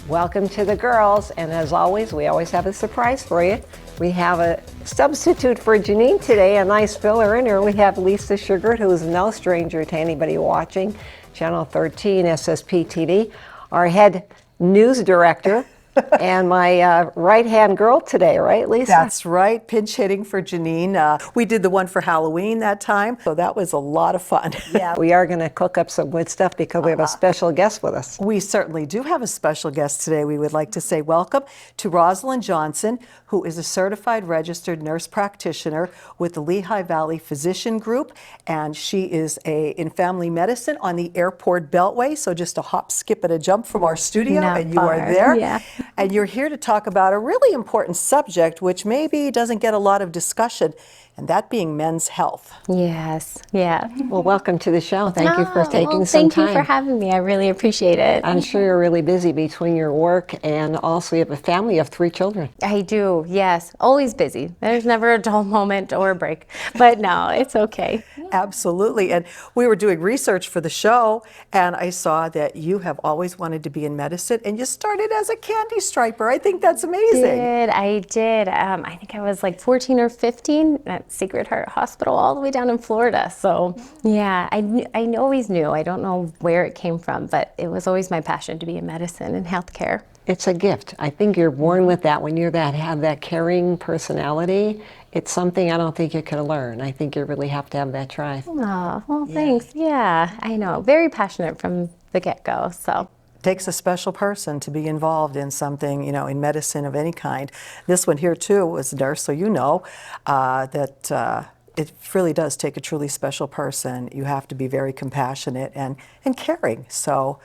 Welcome to the girls, and as always, we always have a surprise for you. We have a substitute for Janine today, a nice filler in her. We have Lisa Schugardt, who is no stranger to anybody watching Channel 13 SSP TV, our head news director, and my right-hand girl today, right, Lisa? That's right, pinch hitting for Janine. We did the one for Halloween that time, so that was a lot of fun. Yeah, we are going to cook up some good stuff because we have a special guest with us. We certainly do have a special guest today. We would like to say welcome to Roslon Johnson, who is a certified registered nurse practitioner with the Lehigh Valley Physician Group, and she is in family medicine on the airport beltway, so just a hop, skip, and a jump from our studio, and you are there. Yeah. And you're here to talk about a really important subject which maybe doesn't get a lot of discussion, and that being men's health. Yes, yeah. Well, welcome to the show. Thank you for taking some Thank time. you for having me. I really appreciate it. I'm sure you're really busy between your work and also you have a family of 3 children. I do, yes. Always busy. There's never a dull moment or a break. But no, it's okay. Absolutely. And we were doing research for the show, and I saw that you have always wanted to be in medicine, and you started as a candy striper. I think that's amazing. I did. I think I was like 14 or 15 at Sacred Heart Hospital all the way down in Florida. So yeah, I always knew. I don't know where it came from, but it was always my passion to be in medicine and healthcare. It's a gift. I think you're born with that. When have that caring personality, it's something I don't think you can learn. I think you really have to have that drive. Oh, well, thanks. Yeah, I know. Very passionate from the get-go, so. Takes a special person to be involved in something, in medicine of any kind. This one here too was a nurse, so you know that it really does take a truly special person. You have to be very compassionate and caring. So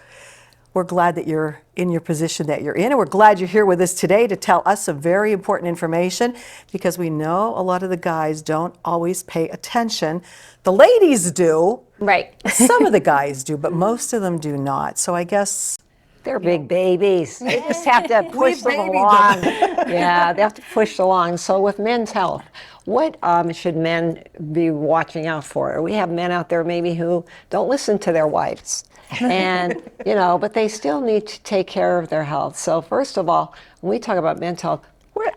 we're glad that you're in your position that you're in, and we're glad you're here with us today to tell us some very important information, because we know a lot of the guys don't always pay attention. The ladies do. Right. Some of the guys do, but most of them do not. So I guess they're big babies. They just have to push them along. Yeah, they have to push along. So with men's health, what should men be watching out for? We have men out there maybe who don't listen to their wives. And, but they still need to take care of their health. So first of all, when we talk about men's health,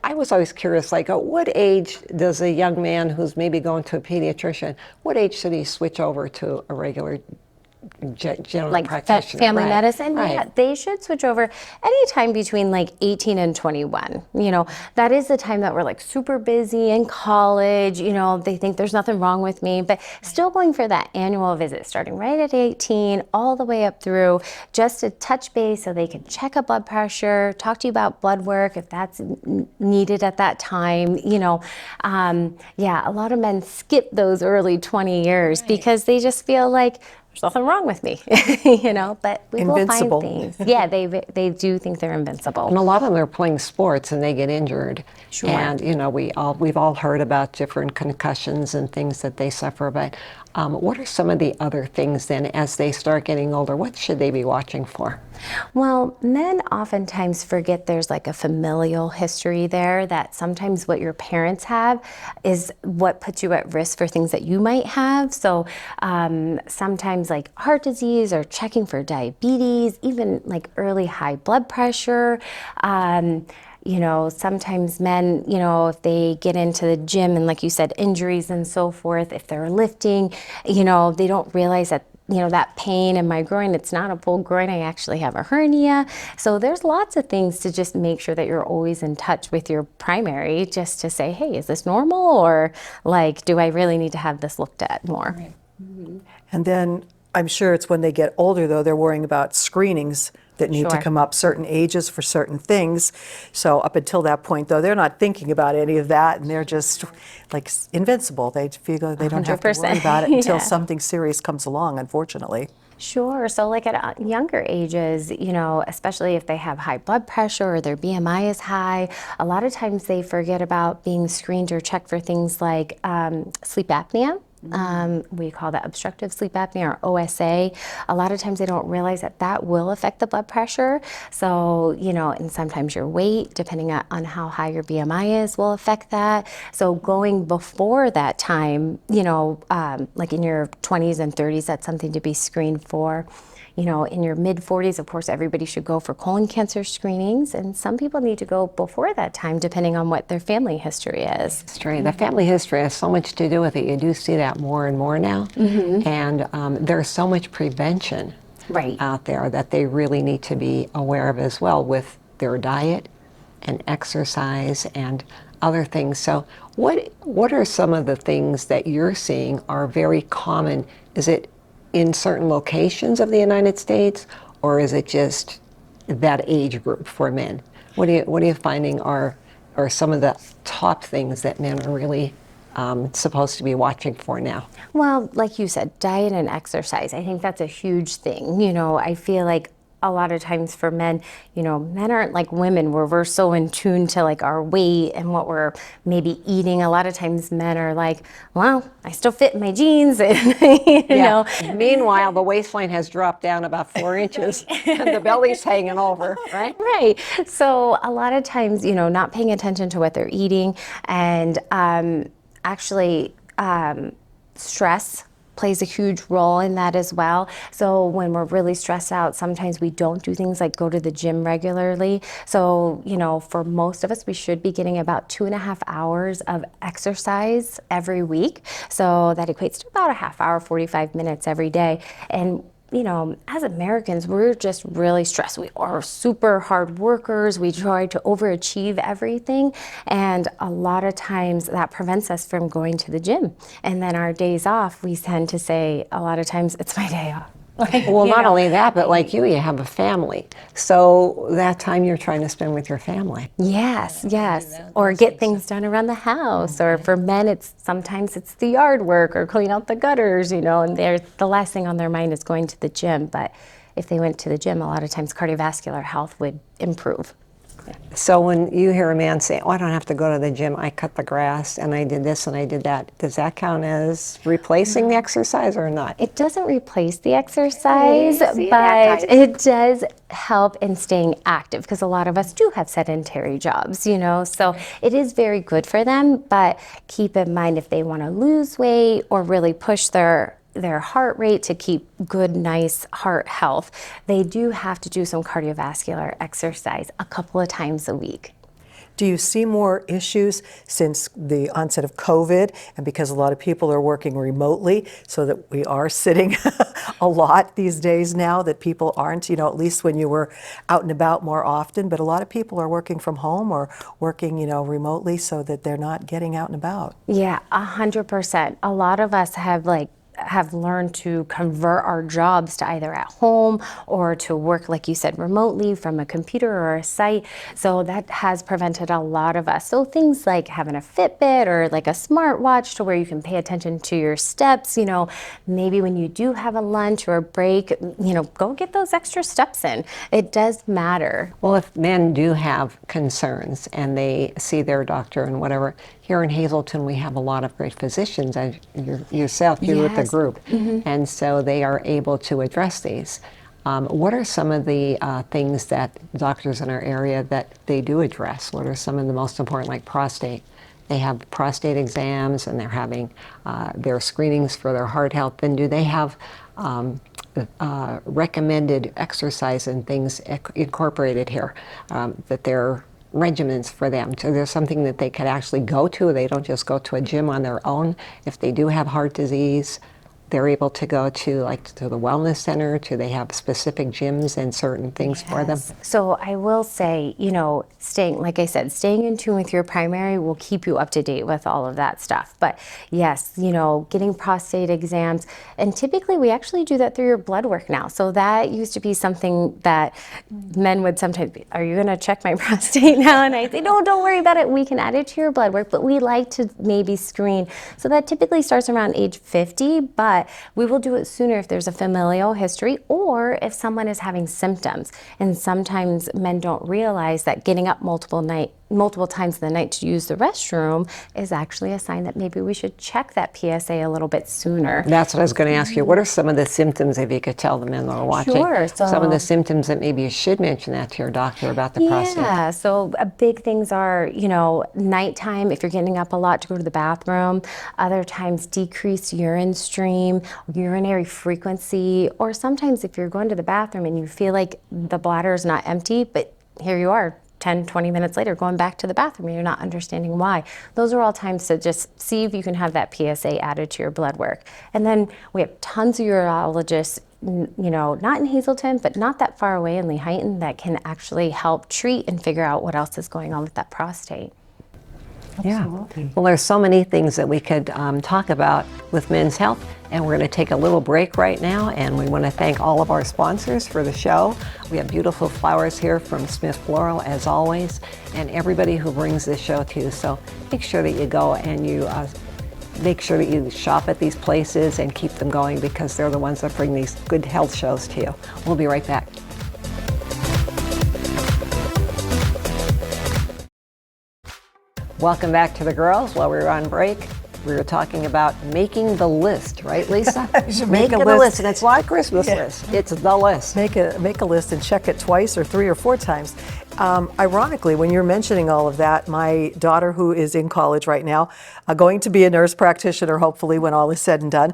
I was always curious, like at what age does a young man who's maybe going to a pediatrician, what age should he switch over to a regular general like practitioner? Family medicine? Right. Yeah, they should switch over anytime between like 18 and 21. That is the time that we're like super busy in college. They think there's nothing wrong with me, but still going for that annual visit starting right at 18 all the way up through, just to touch base so they can check a blood pressure, talk to you about blood work if that's needed at that time. A lot of men skip those early 20 years because they just feel like there's nothing wrong with me, but we will find things. Yeah, they do think they're invincible. And a lot of them are playing sports and they get injured. Sure. And, we've all heard about different concussions and things that they suffer. But what are some of the other things then as they start getting older? What should they be watching for? Well, men oftentimes forget there's like a familial history there, that sometimes what your parents have is what puts you at risk for things that you might have. So sometimes like heart disease or checking for diabetes, even like early high blood pressure. Sometimes men, if they get into the gym and like you said, injuries and so forth, if they're lifting, they don't realize that that pain in my groin, it's not a full groin, I actually have a hernia. So there's lots of things to just make sure that you're always in touch with your primary, just to say, hey, is this normal? Or like, do I really need to have this looked at more? Right. Mm-hmm. And then I'm sure it's when they get older, though, they're worrying about screenings that need to come up, certain ages for certain things. So up until that point, though, they're not thinking about any of that, and they're just like invincible. They feel they don't have to worry about it until something serious comes along, unfortunately. Sure. So like at younger ages, especially if they have high blood pressure or their BMI is high, a lot of times they forget about being screened or checked for things like sleep apnea. We call that obstructive sleep apnea, or OSA. A lot of times they don't realize that that will affect the blood pressure. So, and sometimes your weight, depending on how high your BMI is, will affect that. So going before that time, like in your 20s and 30s, that's something to be screened for. In your mid-40s, of course, everybody should go for colon cancer screenings, and some people need to go before that time, depending on what their family history is. The family history has so much to do with it. You do see that more and more now, and there's so much prevention out there that they really need to be aware of as well, with their diet and exercise and other things. So what are some of the things that you're seeing are very common? Is it in certain locations of the United States, or is it just that age group for men? What are you finding are some of the top things that men are really supposed to be watching for now? Well, like you said, diet and exercise. I think that's a huge thing. I feel like a lot of times for men, men aren't like women where we're so in tune to like our weight and what we're maybe eating. A lot of times men are like, well, I still fit in my jeans. And, you know. Meanwhile, the waistline has dropped down about 4 inches and the belly's hanging over, right? Right. So a lot of times, not paying attention to what they're eating, and actually stress plays a huge role in that as well. So when we're really stressed out, sometimes we don't do things like go to the gym regularly. So, for most of us, we should be getting about 2.5 hours of exercise every week. So that equates to about a half hour, 45 minutes every day. And as Americans, we're just really stressed. We are super hard workers. We try to overachieve everything. And a lot of times that prevents us from going to the gym. And then our days off, we tend to say a lot of times, it's my day off. Well, not only that, but like you have a family. So that time you're trying to spend with your family. Yes. Or get things done around the house. Or for men, sometimes it's the yard work or clean out the gutters, and the last thing on their mind is going to the gym. But if they went to the gym, a lot of times cardiovascular health would improve. So when you hear a man say, I don't have to go to the gym, I cut the grass and I did this and I did that, does that count as replacing the exercise or not? It doesn't replace the exercise, but it does help in staying active, because a lot of us do have sedentary jobs, so it is very good for them. But keep in mind, if they want to lose weight or really push their heart rate to keep good, nice heart health, they do have to do some cardiovascular exercise a couple of times a week. Do you see more issues since the onset of COVID, and because a lot of people are working remotely, so that we are sitting a lot these days now, that people aren't, at least when you were out and about more often, but a lot of people are working from home or working, remotely, so that they're not getting out and about? Yeah, 100%. A lot of us have learned to convert our jobs to either at home or to work, like you said, remotely from a computer or a site. So that has prevented a lot of us. So things like having a Fitbit or like a smartwatch to where you can pay attention to your steps, maybe when you do have a lunch or a break, go get those extra steps in. It does matter. Well, if men do have concerns and they see their doctor and whatever, here in Hazleton we have a lot of great physicians, as yourself, you're with the group, and so they are able to address these. What are some of the things that doctors in our area that they do address? What are some of the most important, like prostate? They have prostate exams and they're having their screenings for their heart health. And do they have recommended exercise and things incorporated here, that they're regimens for them? So there's something that they could actually go to. They don't just go to a gym on their own. If they do have heart disease, they're able to go to the wellness center. Do they have specific gyms and certain things for them? So I will say, staying in tune with your primary will keep you up to date with all of that stuff. But yes, getting prostate exams, and typically we actually do that through your blood work now. So that used to be something that men would sometimes be, are you gonna check my prostate now? And I say, no, don't worry about it. We can add it to your blood work, but we like to maybe screen. So that typically starts around age 50, but we will do it sooner if there's a familial history or if someone is having symptoms. And sometimes men don't realize that getting up multiple multiple times in the night to use the restroom is actually a sign that maybe we should check that PSA a little bit sooner. That's what I was going to ask you. What are some of the symptoms, if you could tell the men that are watching? Sure. Some of the symptoms that maybe you should mention that to your doctor about the prostate. Yeah, so big things are, nighttime, if you're getting up a lot to go to the bathroom, other times decreased urine stream, urinary frequency, or sometimes if you're going to the bathroom and you feel like the bladder is not empty, but here you are 10, 20 minutes later going back to the bathroom and you're not understanding why. Those are all times to just see if you can have that PSA added to your blood work. And then we have tons of urologists, not in Hazleton, but not that far away in Lehigh, that can actually help treat and figure out what else is going on with that prostate. Absolutely. Yeah. Well, there's so many things that we could talk about with men's health, and we're going to take a little break right now, and we want to thank all of our sponsors for the show. We have beautiful flowers here from Smith Floral, as always, and everybody who brings this show to you. So make sure that you go and you make sure that you shop at these places and keep them going, because they're the ones that bring these good health shows to you. We'll be right back. Welcome back to the girls. While we were on break, we were talking about making the list, right, Lisa? Make a list, and it's not a Christmas list. It's the list. Make a list and check it twice or 3 or 4 times. Ironically, when you're mentioning all of that, my daughter, who is in college right now, going to be a nurse practitioner, hopefully, when all is said and done,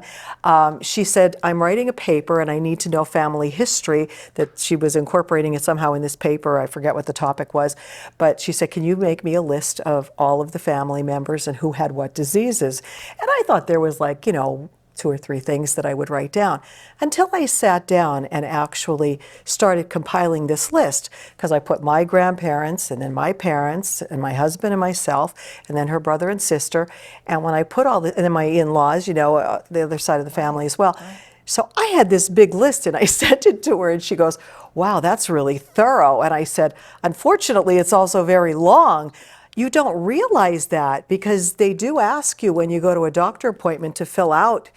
she said, I'm writing a paper and I need to know family history, that she was incorporating it somehow in this paper. I forget what the topic was. But she said, can you make me a list of all of the family members and who had what diseases? And I thought there was 2 or 3 things that I would write down, until I sat down and actually started compiling this list, because I put my grandparents and then my parents and my husband and myself and then her brother and sister, and when I put all the, and then my in-laws, the other side of the family as well. So I had this big list and I sent it to her and she goes, wow, that's really thorough. And I said, unfortunately, it's also very long. You don't realize that, because they do ask you when you go to a doctor appointment to fill out,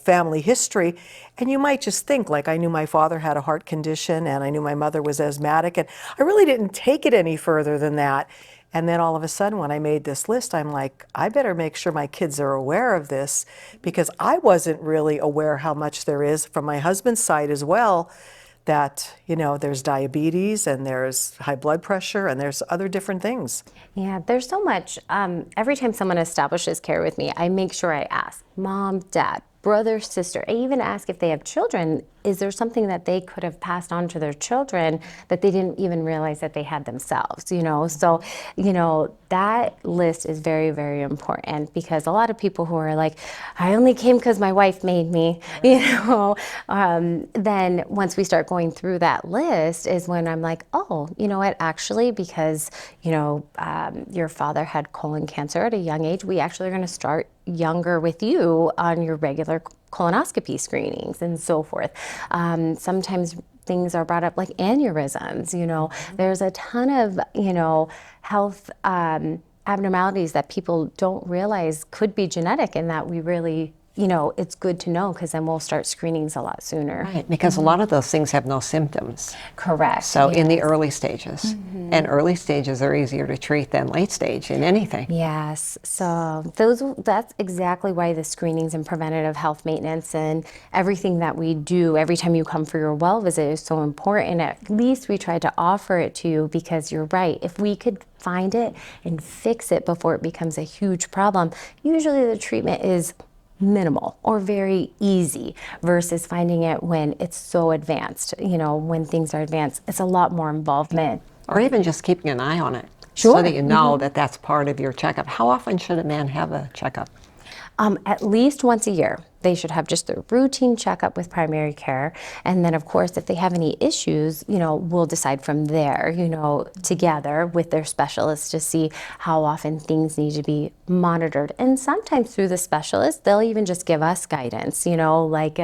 family history. And you might just think, like, I knew my father had a heart condition and I knew my mother was asthmatic, and I really didn't take it any further than that. And then all of a sudden, when I made this list, I'm like, I better make sure my kids are aware of this, because I wasn't really aware how much there is from my husband's side as well, that, there's diabetes and there's high blood pressure and there's other different things. Yeah, there's so much. Every time someone establishes care with me, I make sure I ask mom, dad, brother, sister. I even ask if they have children, is there something that they could have passed on to their children that they didn't even realize that they had themselves, So, that list is very, very important, because a lot of people who are like, I only came because my wife made me, then once we start going through that list is when I'm like, oh, you know what, actually, because, your father had colon cancer at a young age, we actually are going to start younger with you on your regular colonoscopy screenings and so forth. Sometimes things are brought up like aneurysms, there's a ton of, health abnormalities that people don't realize could be genetic, and that we really, it's good to know, because then we'll start screenings a lot sooner. Right, because a lot of those things have no symptoms. Correct. So in the early stages, and early stages are easier to treat than late stage in anything. Yes, so that's exactly why the screenings and preventative health maintenance and everything that we do every time you come for your well visit is so important. At least we try to offer it to you, because you're right, if we could find it and fix it before it becomes a huge problem, usually the treatment is minimal or very easy, versus finding it when it's so advanced. When things are advanced, it's a lot more involvement. Or even just keeping an eye on it. Sure. So that you know that that's part of your checkup. How often should a man have a checkup? At least once a year. They should have just their routine checkup with primary care. And then, of course, if they have any issues, we'll decide from there, together with their specialist to see how often things need to be monitored. And sometimes through the specialist, they'll even just give us guidance, like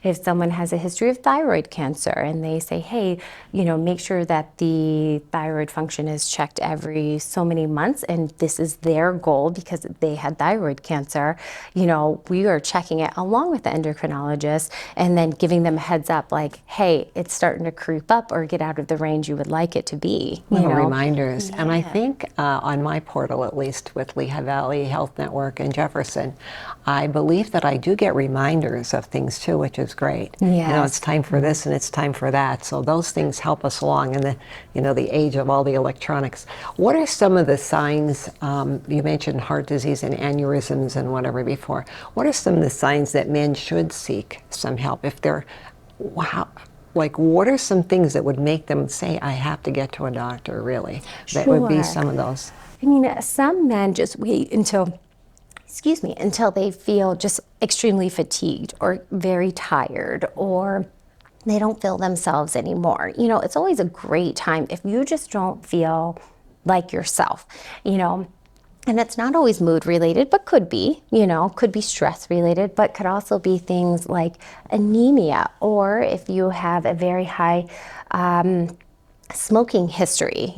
if someone has a history of thyroid cancer and they say, hey, make sure that the thyroid function is checked every so many months. And this is their goal because they had thyroid cancer. We are checking it it along with the endocrinologist and then giving them a heads up like, hey, it's starting to creep up or get out of the range you would like it to be. Little reminders. And I think on my portal, at least with Lehigh Valley Health Network and Jefferson, I believe that I do get reminders of things too, which is great. Yes. It's time for this and it's time for that. So those things help us along in the, the age of all the electronics. What are some of the signs, you mentioned heart disease and aneurysms and whatever before. What are some of the signs that men should seek some help if they're, what are some things that would make them say, I have to get to a doctor, really? That would be some of those. I mean, some men just wait until they feel just extremely fatigued or very tired or they don't feel themselves anymore. It's always a great time if you just don't feel like yourself, and it's not always mood related, but could be stress related, but could also be things like anemia, or if you have a very high smoking history.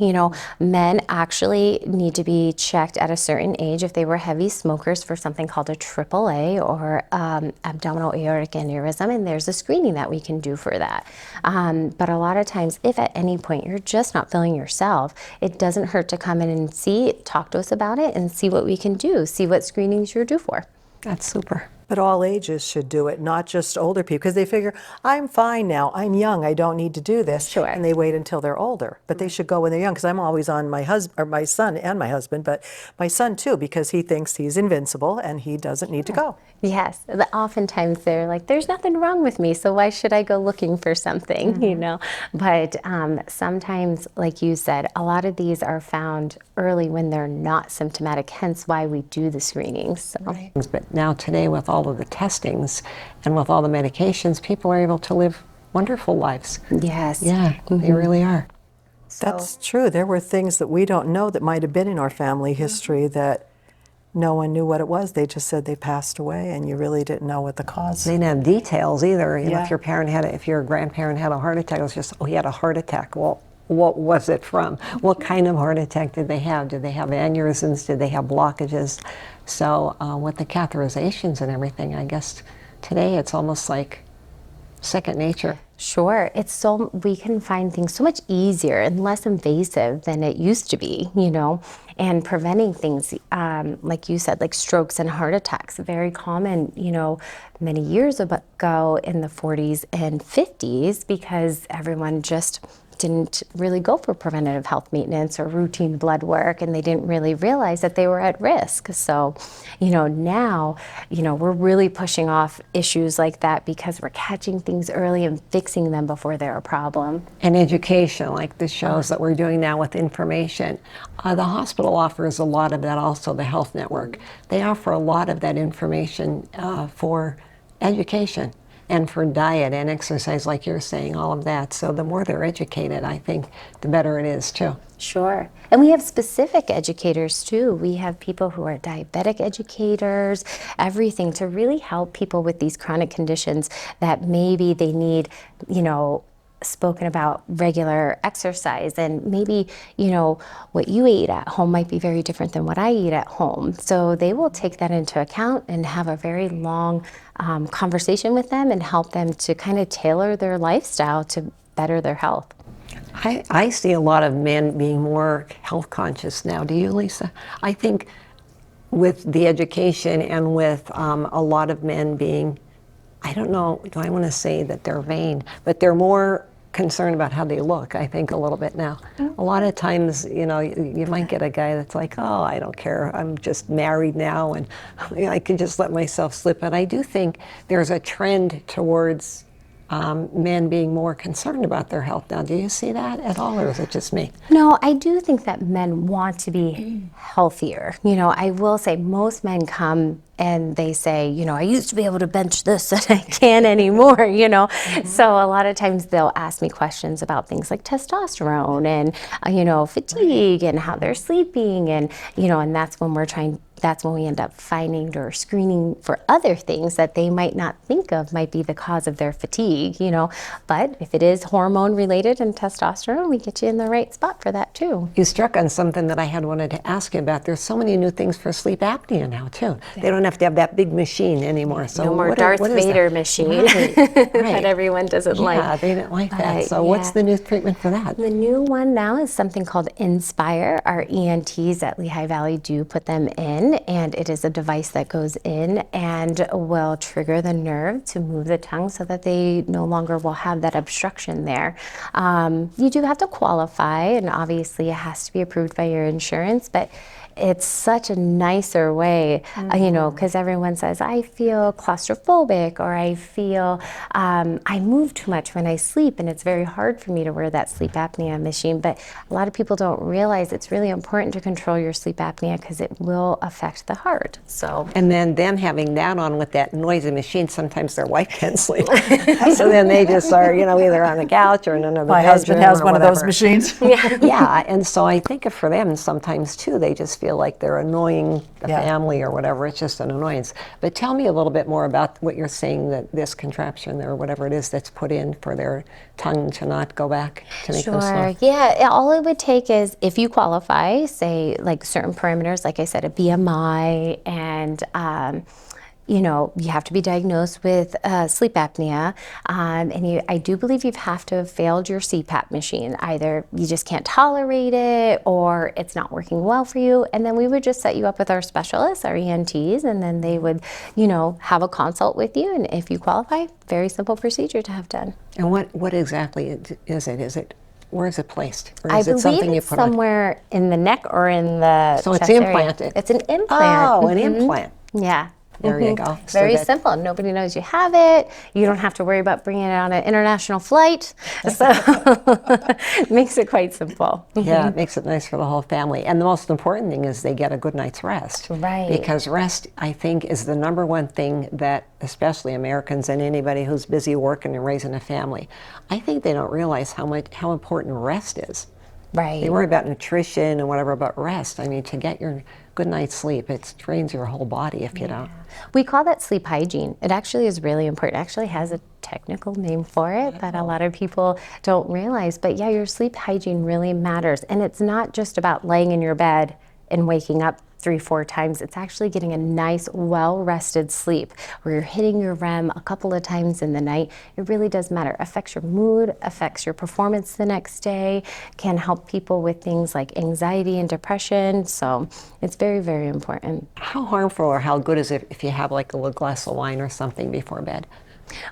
Men actually need to be checked at a certain age if they were heavy smokers for something called a AAA or abdominal aortic aneurysm, and there's a screening that we can do for that. But a lot of times, if at any point you're just not feeling yourself, it doesn't hurt to come in and talk to us about it and see what we can do, see what screenings you're due for. That's super. But all ages should do it, not just older people, because they figure, I'm fine now, I'm young, I don't need to do this. Sure. And they wait until they're older. But they should go when they're young, because I'm always on my son and my husband, but my son too, because he thinks he's invincible and he doesn't need to go. Yes, oftentimes they're like, there's nothing wrong with me, so why should I go looking for something, But sometimes, like you said, a lot of these are found early when they're not symptomatic, hence why we do the screenings. So. Right. But now today, with all of the testings and with all the medications, people are able to live wonderful lives. Yes. Yeah, they really are. That's true. There were things that we don't know that might have been in our family history that no one knew what it was. They just said they passed away, and you really didn't know what the cause. They didn't have details either. Yeah. If your grandparent had a heart attack, it was just, he had a heart attack. Well, what was it from? What kind of heart attack did they have? Did they have aneurysms? Did they have blockages? So with the catheterizations and everything, I guess today it's almost like second nature. Sure, we can find things so much easier and less invasive than it used to be, and preventing things, like you said, like strokes and heart attacks, very common, many years ago in the 40s and 50s, because everyone just didn't really go for preventative health maintenance or routine blood work, and they didn't really realize that they were at risk. So, now, we're really pushing off issues like that because we're catching things early and fixing them before they're a problem. And education, like the shows that we're doing now with information. The hospital offers a lot of that also, the health network. They offer a lot of that information for education. And for diet and exercise, like you're saying, all of that. So the more they're educated, I think, the better it is, too. Sure. And we have specific educators, too. We have people who are diabetic educators, everything to really help people with these chronic conditions that maybe they need, spoken about regular exercise, and maybe what you eat at home might be very different than what I eat at home, so they will take that into account and have a very long conversation with them and help them to kind of tailor their lifestyle to better their health. I see a lot of men being more health conscious now. Do you, Lisa? I think with the education and with a lot of men being, I don't know, do I want to say that they're vain, but they're more concerned about how they look, I think, a little bit now. A lot of times, you might get a guy that's like, oh, I don't care, I'm just married now and I can just let myself slip. But I do think there's a trend towards men being more concerned about their health now. Do you see that at all, or is it just me? No, I do think that men want to be healthier. I will say most men come and they say, I used to be able to bench this and I can't anymore, So a lot of times they'll ask me questions about things like testosterone and, fatigue and how they're sleeping, and, and that's when we end up finding or screening for other things that they might not think of might be the cause of their fatigue, But if it is hormone related and testosterone, we get you in the right spot for that too. You struck on something that I had wanted to ask you about. There's so many new things for sleep apnea now too. They don't have have to have that big machine anymore. So No more what Darth what is Vader that? machine Right, that right. everyone doesn't like. Yeah, they didn't like that. But, So what's yeah. the new treatment for that? The new one now is something called Inspire. Our ENTs at Lehigh Valley do put them in, and it is a device that goes in and will trigger the nerve to move the tongue so that they no longer will have that obstruction there. You do have to qualify, and obviously it has to be approved by your insurance, but it's such a nicer way, you know, because everyone says, I feel claustrophobic, or I feel I move too much when I sleep, and it's very hard for me to wear that sleep apnea machine. But a lot of people don't realize it's really important to control your sleep apnea because it will affect the heart. So. And then them having that on with that noisy machine, sometimes their wife can't sleep. So then they just are, you know, either on the couch or in another My husband bedroom has or one of those whatever. machines. Yeah, and so I think for them sometimes too, they just feel like they're annoying the Yeah. family or whatever. It's just an annoyance. But tell me a little bit more about what you're saying, that this contraption or whatever it is that's put in for their tongue to not go back, to make them slow. Sure. Yeah. All it would take is, if you qualify, say like certain parameters, like I said, a BMI, and you know, you have to be diagnosed with sleep apnea, and I do believe you have to have failed your CPAP machine. Either you just can't tolerate it, or it's not working well for you, and then we would just set you up with our specialists, our ENTs, and then they would, you know, have a consult with you, and if you qualify, very simple procedure to have done. And what exactly is it? Is it, where is it placed? Or I is it believe something you it's put on? somewhere in the neck or in the So it's chest area. implanted. It's an implant. Oh, an implant. Yeah. There you go. So Very that- simple. Nobody knows you have it. You don't have to worry about bringing it on an international flight. So it makes it quite simple. Yeah, it makes it nice for the whole family. And the most important thing is they get a good night's rest. Right. Because rest, I think, is the number one thing that, especially Americans and anybody who's busy working and raising a family, I think they don't realize how important rest is. Right. They worry about nutrition and whatever, but rest, I mean, to get your good night's sleep, it drains your whole body if you don't. We call that sleep hygiene. It actually is really important. It actually has a technical name for it that a lot of people don't realize. But yeah, your sleep hygiene really matters. And it's not just about laying in your bed and waking up 3-4 times. It's actually getting a nice, well-rested sleep where you're hitting your REM a couple of times in the night. It really does matter. It affects your mood, affects your performance the next day, can help people with things like anxiety and depression. So it's very, very important. How harmful or how good is it if you have like a little glass of wine or something before bed?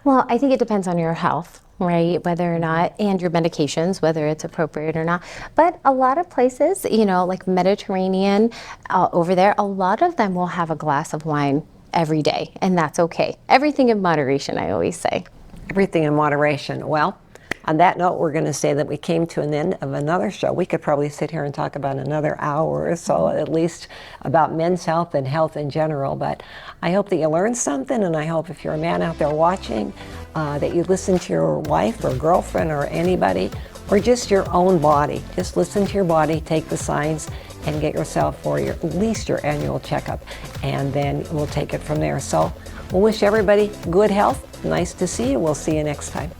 Well, I think it depends on your health, right? Whether or not, and your medications, whether it's appropriate or not. But a lot of places, you know, like Mediterranean over there, a lot of them will have a glass of wine every day, and that's okay. Everything in moderation, I always say. Everything in moderation. Well, on that note, we're going to say that we came to an end of another show. We could probably sit here and talk about another hour or so, at least about men's health and health in general. But I hope that you learned something, and I hope if you're a man out there watching, that you listen to your wife or girlfriend or anybody, or just your own body. Just listen to your body, take the signs, and get yourself for at least your annual checkup, and then we'll take it from there. So we'll wish everybody good health. Nice to see you. We'll see you next time.